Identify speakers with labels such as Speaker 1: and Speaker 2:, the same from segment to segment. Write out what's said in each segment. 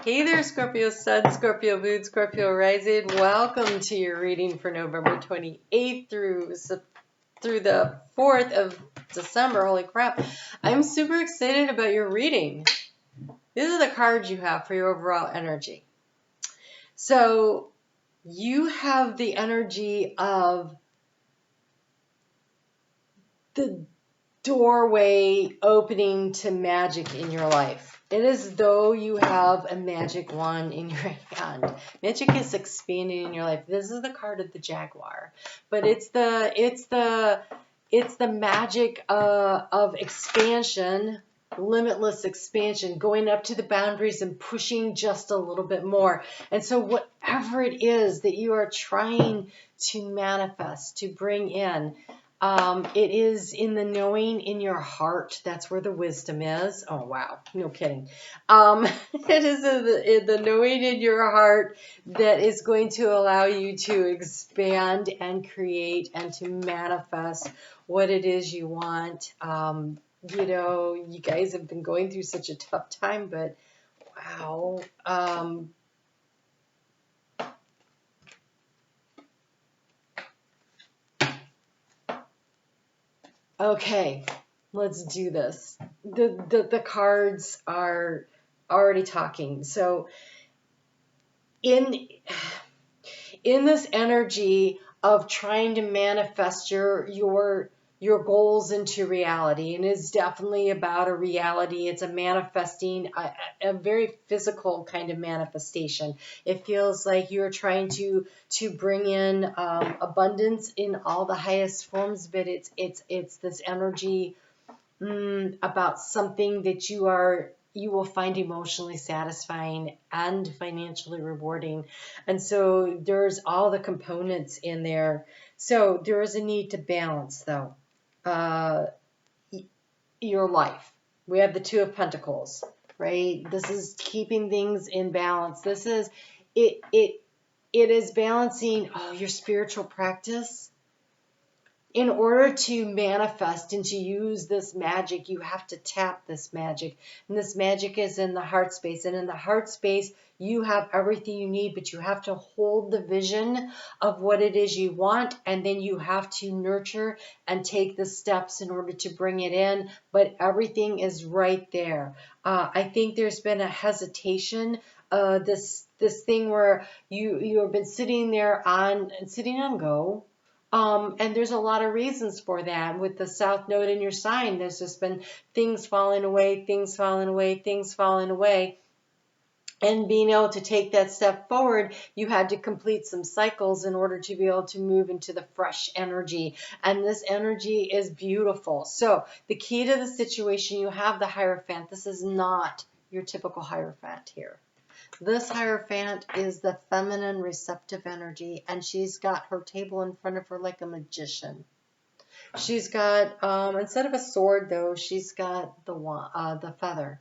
Speaker 1: Hey there, Scorpio Sun, Scorpio Moon, Scorpio Rising. Welcome to your reading for November 28th through the 4th of December. Holy crap. I'm super excited about your reading. These are the cards you have for your overall energy. So you have the energy of the doorway opening to magic in your life. It is as though you have a magic wand in your hand. Magic is expanding in your life. This is the card of the Jaguar, but it's the magic of expansion, limitless expansion, going up to the boundaries and pushing just a little bit more. And so whatever it is that you are trying to manifest, to bring in, it is in the knowing in your heart. That's where the wisdom is. Oh, wow. No kidding. It is in the knowing in your heart that is going to allow you to expand and create and to manifest what it is you want. You guys have been going through such a tough time, but wow. Okay, let's do this. The cards are already talking. So in this energy of trying to manifest your goals into reality, and it's definitely about a reality. It's a manifesting, a very physical kind of manifestation. It feels like you're trying to bring in abundance in all the highest forms, but it's this energy about something that you will find emotionally satisfying and financially rewarding. And so there's all the components in there. So there is a need to balance, though, your life. We have the Two of Pentacles, right? This is keeping things in balance. This is it is balancing your spiritual practice. In order to manifest and to use this magic, you have to tap this magic. And this magic is in the heart space. And in the heart space, you have everything you need, but you have to hold the vision of what it is you want. And then you have to nurture and take the steps in order to bring it in. But everything is right there. I think there's been a hesitation. This thing where you have been sitting on go. And there's a lot of reasons for that. With the South Node in your sign, there's just been things falling away, things falling away, things falling away. And being able to take that step forward, you had to complete some cycles in order to be able to move into the fresh energy. And this energy is beautiful. So the key to the situation, you have the Hierophant. This is not your typical Hierophant here. This Hierophant is the feminine receptive energy, and she's got her table in front of her like a magician. She's got, instead of a sword though, she's got the feather.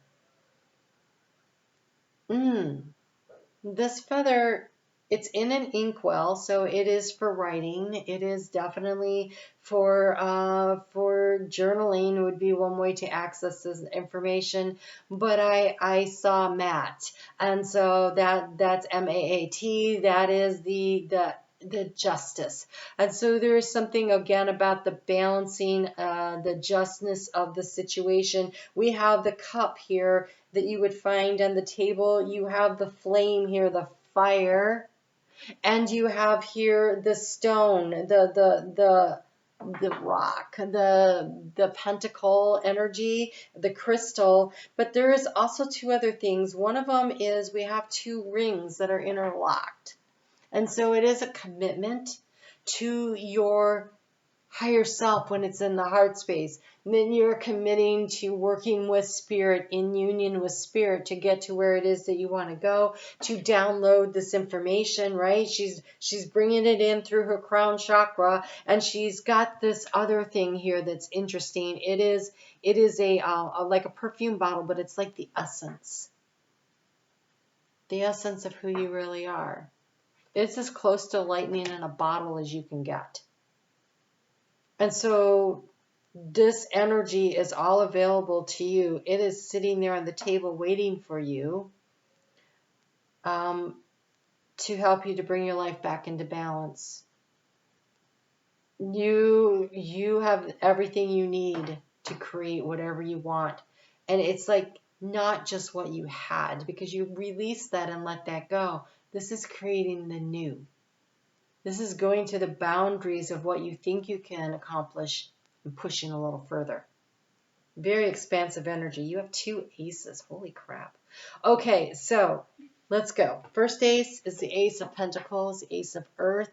Speaker 1: This feather, it's in an inkwell, so it is for writing. It is definitely for journaling would be one way to access this information. But I saw Matt, and so that's MAAT. That is the justice. And so there is something again about the balancing, the justness of the situation. We have the cup here that you would find on the table. You have the flame here, the fire, and you have here the stone, the rock, the pentacle energy, the crystal. But there is also two other things. One of them is we have two rings that are interlocked. And so it is a commitment to your higher self when it's in the heart space. And then you're committing to working with spirit, in union with spirit, to get to where it is that you want to go, to download this information, right? She's bringing it in through her crown chakra, and she's got this other thing here that's interesting. It is a like a perfume bottle, but it's like the essence of who you really are. It's as close to lightning in a bottle as you can get. And so this energy is all available to you. It is sitting there on the table waiting for you. to help you to bring your life back into balance. You have everything you need to create whatever you want. And it's like not just what you had, because you release that and let that go. This is creating the new. This is going to the boundaries of what you think you can accomplish and pushing a little further. Very expansive energy. You have 2 aces. Holy crap. Okay, so let's go. First ace is the Ace of Pentacles, the Ace of Earth.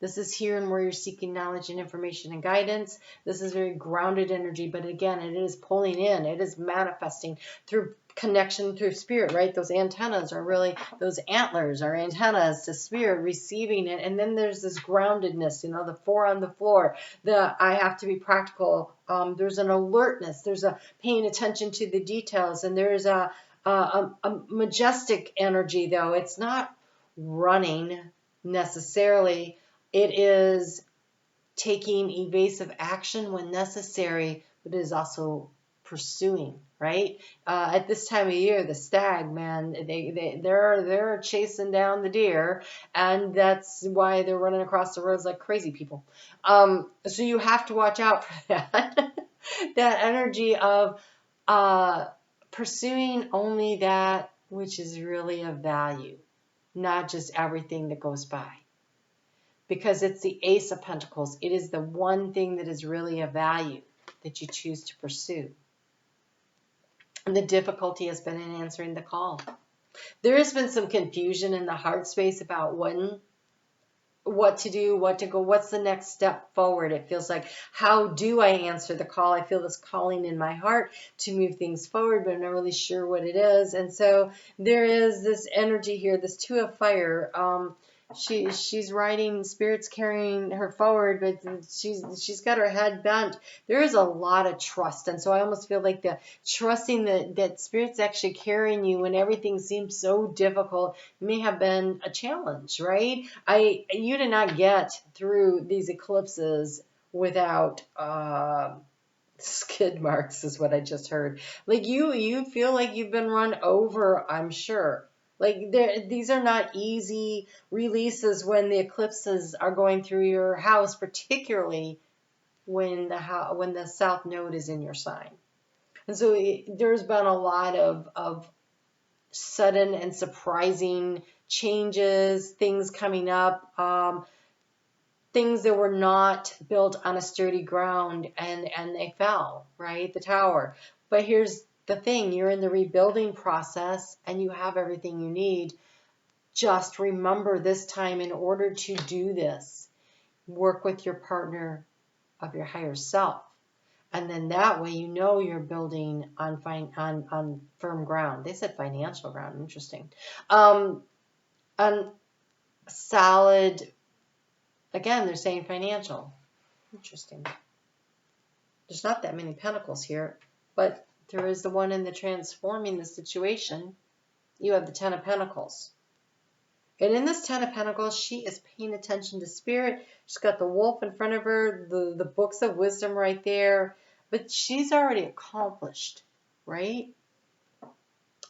Speaker 1: This is here and where you're seeking knowledge and information and guidance. This is very grounded energy, but again, it is pulling in. It is manifesting through connection through spirit, right? Those antennas are really, those antlers are antennas to spirit receiving it. And then there's this groundedness, you know, the 4 on the floor, the I have to be practical. There's an alertness. There's a paying attention to the details. And there's a majestic energy, though. It's not running necessarily. It is taking evasive action when necessary, but it is also pursuing, right? At this time of year, the stag, man, they're chasing down the deer, and that's why they're running across the roads like crazy people. So you have to watch out for that. That energy of pursuing only that which is really of value, not just everything that goes by. Because it's the Ace of Pentacles. It is the one thing that is really of value that you choose to pursue. And the difficulty has been in answering the call. There has been some confusion in the heart space about what to do, what to go, what's the next step forward. It feels like, how do I answer the call? I feel this calling in my heart to move things forward, but I'm not really sure what it is. And so there is this energy here, this 2 of Fire. She's riding, spirit's carrying her forward, but she's got her head bent. There is a lot of trust, and so I almost feel like the trusting that spirit's actually carrying you when everything seems so difficult may have been a challenge, right? You did not get through these eclipses without skid marks, is what I just heard. Like you feel like you've been run over, I'm sure. Like these are not easy releases when the eclipses are going through your house, particularly when the South Node is in your sign. And so there's been a lot of sudden and surprising changes, things coming up, things that were not built on a sturdy ground, and they fell, right? The tower. But here's the thing, you're in the rebuilding process and you have everything you need. Just remember this time, in order to do this, work with your partner of your higher self. And then that way, you know, you're building on firm ground. They said financial ground. Interesting. On solid, again, they're saying financial. Interesting. There's not that many pentacles here, but there is the one in the transforming the situation. You have the 10 of Pentacles. And in this 10 of Pentacles, she is paying attention to spirit. She's got the wolf in front of her, the books of wisdom right there. But she's already accomplished, right?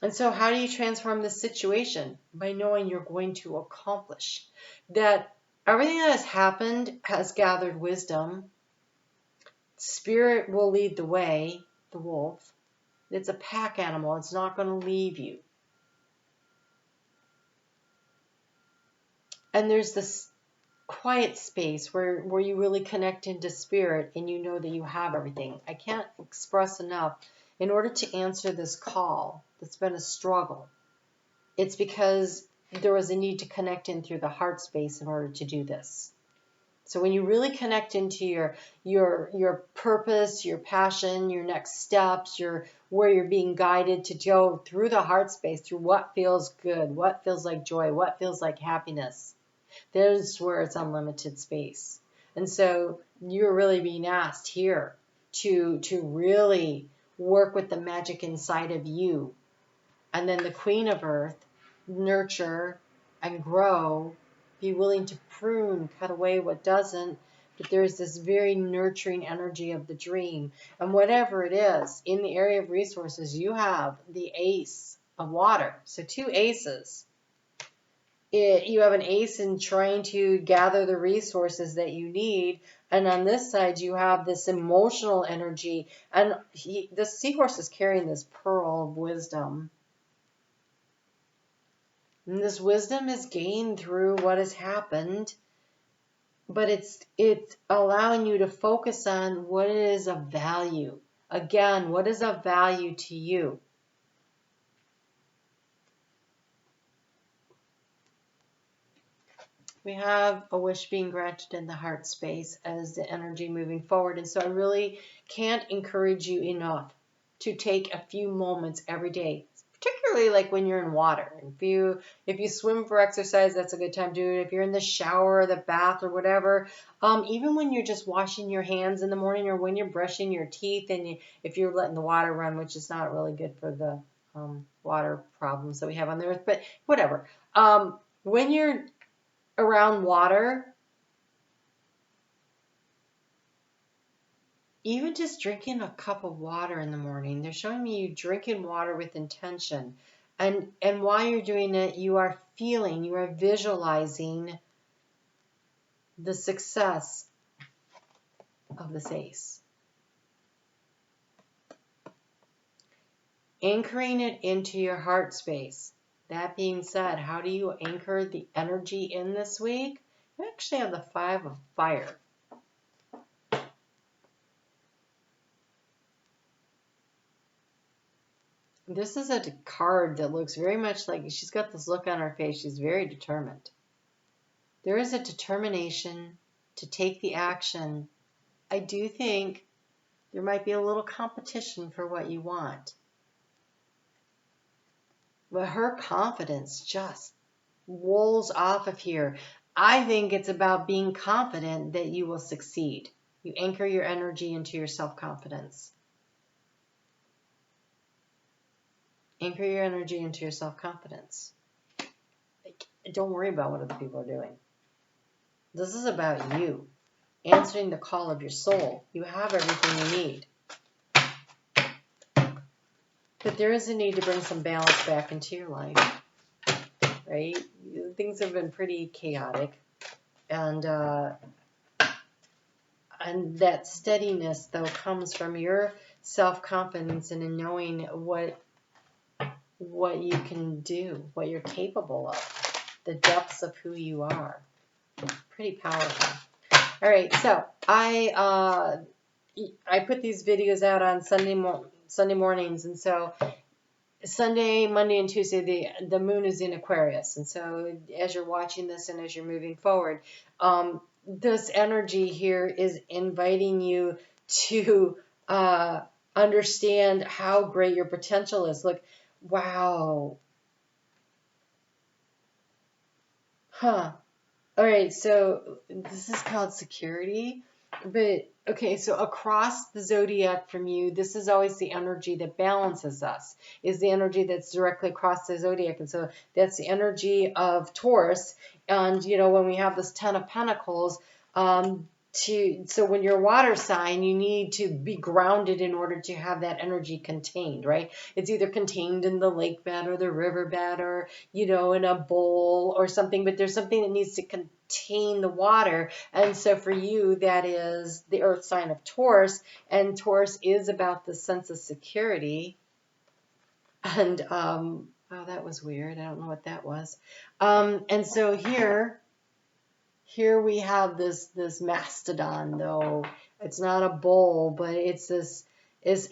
Speaker 1: And so how do you transform this situation? By knowing you're going to accomplish. That everything that has happened has gathered wisdom. Spirit will lead the way, the wolf. It's a pack animal. It's not going to leave you. And there's this quiet space where you really connect into spirit and you know that you have everything. I can't express enough. In order to answer this call, that's been a struggle. It's because there was a need to connect in through the heart space in order to do this. So when you really connect into your purpose, your passion, your next steps, where you're being guided to go through the heart space, through what feels good, what feels like joy, what feels like happiness, there's where it's unlimited space. And so you're really being asked here to really work with the magic inside of you. And then the Queen of Earth, nurture and grow. Be willing to prune, cut away what doesn't, but there's this very nurturing energy of the dream. And whatever it is, in the area of resources, you have the Ace of Water. So 2 aces. you have an ace in trying to gather the resources that you need. And on this side, you have this emotional energy. And the seahorse is carrying this pearl of wisdom. And this wisdom is gained through what has happened. But it's allowing you to focus on what is of value. Again, what is of value to you? We have a wish being granted in the heart space as the energy moving forward. And so I really can't encourage you enough to take a few moments every day, particularly like when you're in water. If you swim for exercise, that's a good time to do it. If you're in the shower or the bath or whatever, even when you're just washing your hands in the morning or when you're brushing your teeth, and if you're letting the water run, which is not really good for the water problems that we have on the earth, but whatever. When you're around water, even just drinking a cup of water in the morning, they're showing me you drinking water with intention. And while you're doing it, you are visualizing the success of this ace. Anchoring it into your heart space. That being said, how do you anchor the energy in this week? You actually have the 5 of fire. This is a card that looks very much like, she's got this look on her face. She's very determined. There is a determination to take the action. I do think there might be a little competition for what you want. But her confidence just rolls off of here. I think it's about being confident that you will succeed. You anchor your energy into your self-confidence. Anchor your energy into your self-confidence. Don't worry about what other people are doing. This is about you answering the call of your soul. You have everything you need. But there is a need to bring some balance back into your life, right? Things have been pretty chaotic, and that steadiness, though, comes from your self-confidence and in knowing what you can do, what you're capable of, the depths of who you are. Pretty powerful. All right, so I put these videos out on Sunday mornings, and so Sunday, Monday, and Tuesday, the moon is in Aquarius, and so as you're watching this and as you're moving forward, this energy here is inviting you to understand how great your potential is. Look, wow. Huh. All right, so this is called security. But, okay, so across the zodiac from you, this is always the energy that balances us, is the energy that's directly across the zodiac. And so that's the energy of Taurus. And, when we have this 10 of Pentacles, so when you're a water sign, you need to be grounded in order to have that energy contained, right? It's either contained in the lake bed or the river bed or, in a bowl or something, but there's something that needs to contain the water. And so for you, that is the earth sign of Taurus, and Taurus is about the sense of security. And, wow, that was weird. I don't know what that was. And so here we have this mastodon, though it's not a bowl, but it's this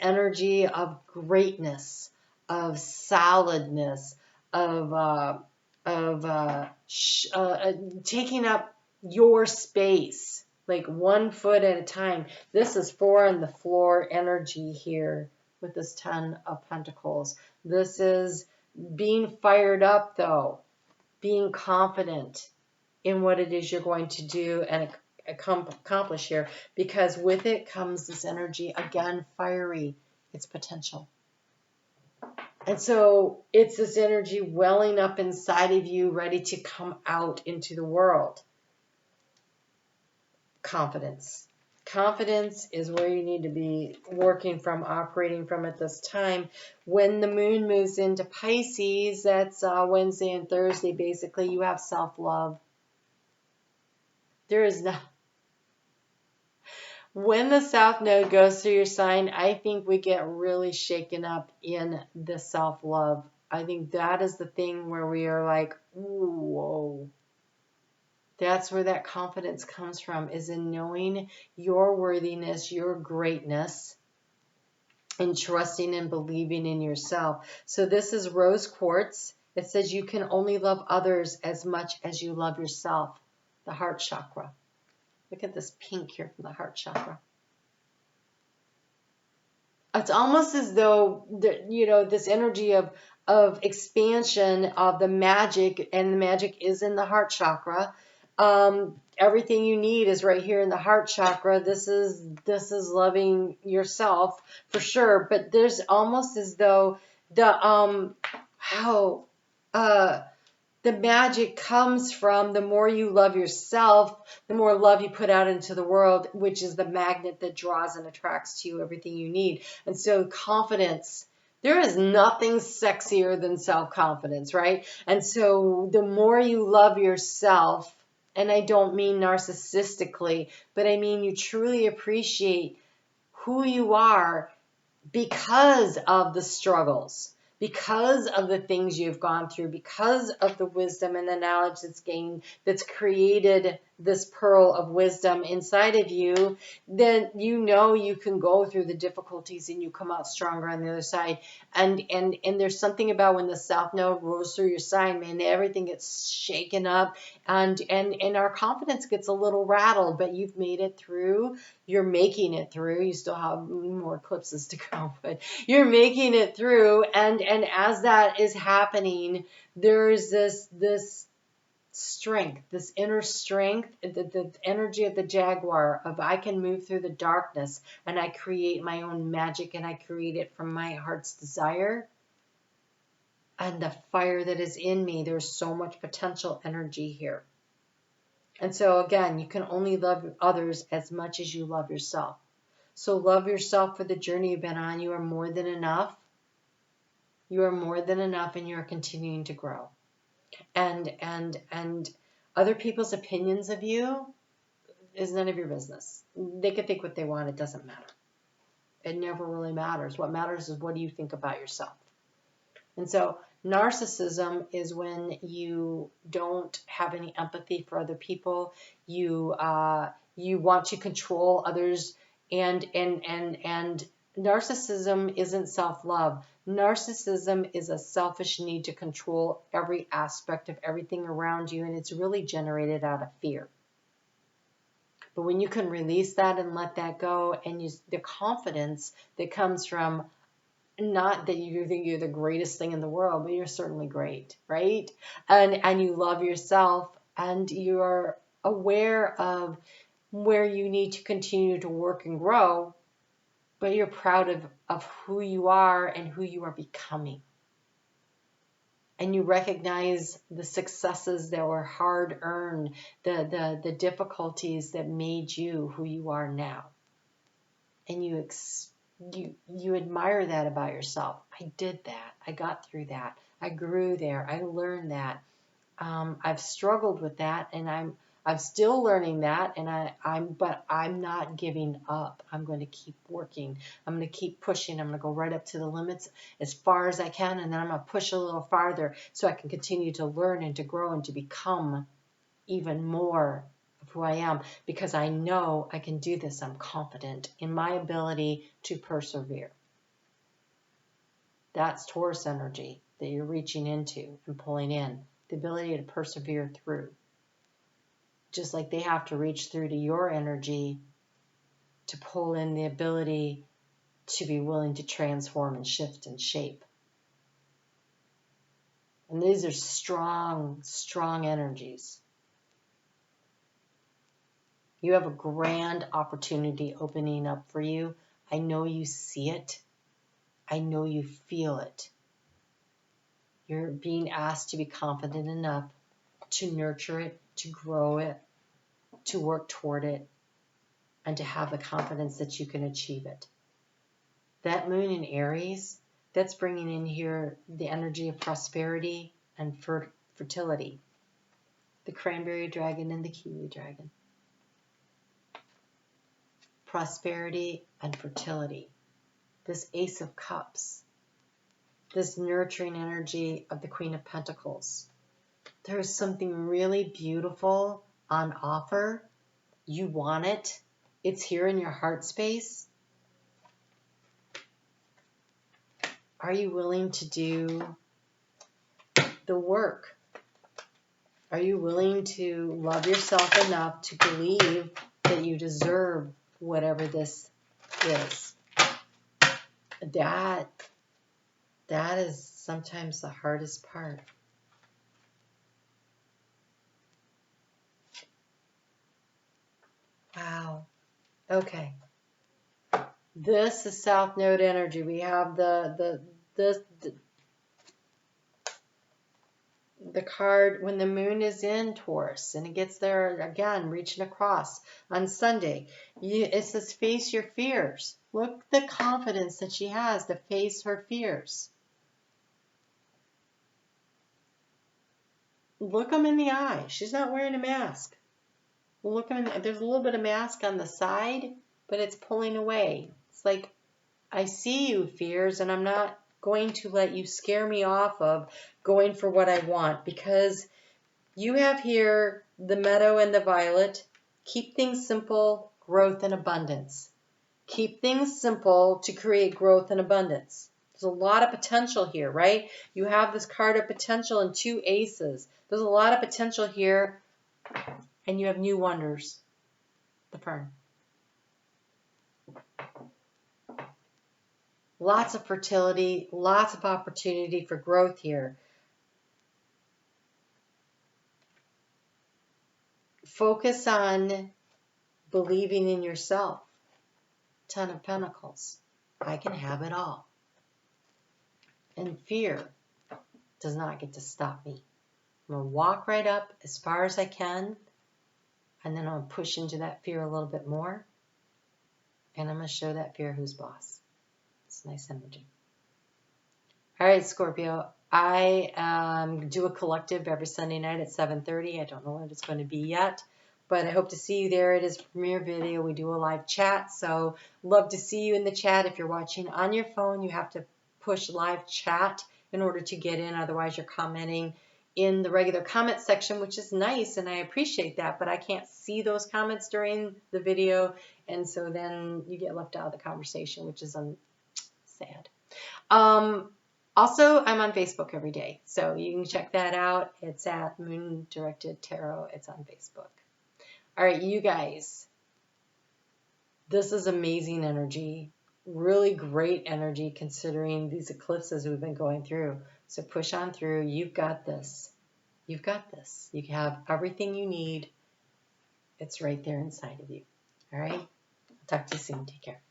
Speaker 1: energy of greatness, of solidness, of taking up your space, like 1 foot at a time. This is 4 on the floor energy here with this 10 of Pentacles. This is being fired up, though, being confident in what it is you're going to do and accomplish here, because with it comes this energy, again, fiery, it's potential. And so it's this energy welling up inside of you, ready to come out into the world. Confidence. Confidence is where you need to be working from, operating from at this time. When the moon moves into Pisces, that's Wednesday and Thursday, basically, you have self-love. There is no... When the South Node goes through your sign, I think we get really shaken up in the self-love. I think that is the thing where we are like, ooh, whoa. That's where that confidence comes from, is in knowing your worthiness, your greatness, and trusting and believing in yourself. So this is rose quartz. It says you can only love others as much as you love yourself. The heart chakra. Look at this pink here from the heart chakra. It's almost as though, this energy of expansion of the magic, and the magic is in the heart chakra. Everything you need is right here in the heart chakra. This is loving yourself for sure. But there's almost as though the magic comes from the more you love yourself, the more love you put out into the world, which is the magnet that draws and attracts to you everything you need. And so confidence, there is nothing sexier than self-confidence, right? And so the more you love yourself, and I don't mean narcissistically, but I mean you truly appreciate who you are because of the struggles, because of the things you've gone through, because of the wisdom and the knowledge that's gained, that's created this pearl of wisdom inside of you, then you can go through the difficulties and you come out stronger on the other side. And there's something about when the South Node rolls through your sign, man, everything gets shaken up, and our confidence gets a little rattled, but you've made it through. You're making it through. You still have more eclipses to go, but you're making it through. And as that is happening, there's this strength, this inner strength, the energy of the jaguar of I can move through the darkness and I create my own magic, and I create it from my heart's desire and the fire that is in me. There's so much potential energy here. And so again, you can only love others as much as you love yourself. So love yourself for the journey you've been on. You are more than enough. You are more than enough, and you're continuing to grow. And other people's opinions of you is none of your business. They can think what they want. It doesn't matter. It never really matters. What matters is what do you think about yourself. And so narcissism is when you don't have any empathy for other people. You want to control others, and narcissism isn't self-love. Narcissism is a selfish need to control every aspect of everything around you, and it's really generated out of fear. But when you can release that and let that go, and use the confidence that comes from, not that you think you're the greatest thing in the world, but you're certainly great, right? And you love yourself, and you're aware of where you need to continue to work and grow, but you're proud of who you are and who you are becoming. And you recognize the successes that were hard earned, the difficulties that made you who you are now. And you admire that about yourself. I did that. I got through that. I grew there. I learned that. I've struggled with that, and I'm still learning that, but I'm not giving up. I'm going to keep working. I'm going to keep pushing. I'm going to go right up to the limits as far as I can, and then I'm going to push a little farther so I can continue to learn and to grow and to become even more of who I am, because I know I can do this. I'm confident in my ability to persevere. That's Taurus energy that you're reaching into and pulling in, the ability to persevere through. Just like they have to reach through to your energy to pull in the ability to be willing to transform and shift and shape. And these are strong, strong energies. You have a grand opportunity opening up for you. I know you see it. I know you feel it. You're being asked to be confident enough to nurture it, to grow it, to work toward it, and to have the confidence that you can achieve it. That moon in Aries, that's bringing in here the energy of prosperity and fertility. The cranberry dragon and the kiwi dragon. Prosperity and fertility. This Ace of Cups. This nurturing energy of the Queen of Pentacles. There's something really beautiful on offer. You want it. It's here in your heart space. Are you willing to do the work? Are you willing to love yourself enough to believe that you deserve whatever this is? That is sometimes the hardest part. Wow. Okay. This is South Node energy. We have the card when the moon is in Taurus, and it gets there again, reaching across on Sunday. It says face your fears. Look the confidence that she has to face her fears. Look them in the eye. She's not wearing a mask. Look them in, there's a little bit of mask on the side, but it's pulling away. It's like, I see you, fears, and I'm not going to let you scare me off of going for what I want, because you have here the meadow and the violet. Keep things simple, growth and abundance. Keep things simple to create growth and abundance. There's a lot of potential here, right? You have this card of potential and 2 aces. There's a lot of potential here, and you have new wonders. The fern. Lots of fertility, lots of opportunity for growth here. Focus on believing in yourself. 10 of Pentacles. I can have it all. And fear does not get to stop me. I'm going to walk right up as far as I can, and then I'm going to push into that fear a little bit more, and I'm going to show that fear who's boss. It's nice energy. All right, Scorpio. I do a collective every Sunday night at 7:30. I don't know what it's going to be yet, but I hope to see you there. It is a premiere video. We do a live chat, so love to see you in the chat. If you're watching on your phone, you have to push live chat in order to get in. Otherwise, you're commenting in the regular comment section, which is nice, and I appreciate that, but I can't see those comments during the video, and so then you get left out of the conversation, which is sad. Also, I'm on Facebook every day, so you can check that out. It's at Moon Directed Tarot. It's on Facebook. All right, you guys, this is amazing energy, really great energy considering these eclipses we've been going through. So push on through. You've got this. You've got this. You have everything you need. It's right there inside of you. All right? I'll talk to you soon. Take care.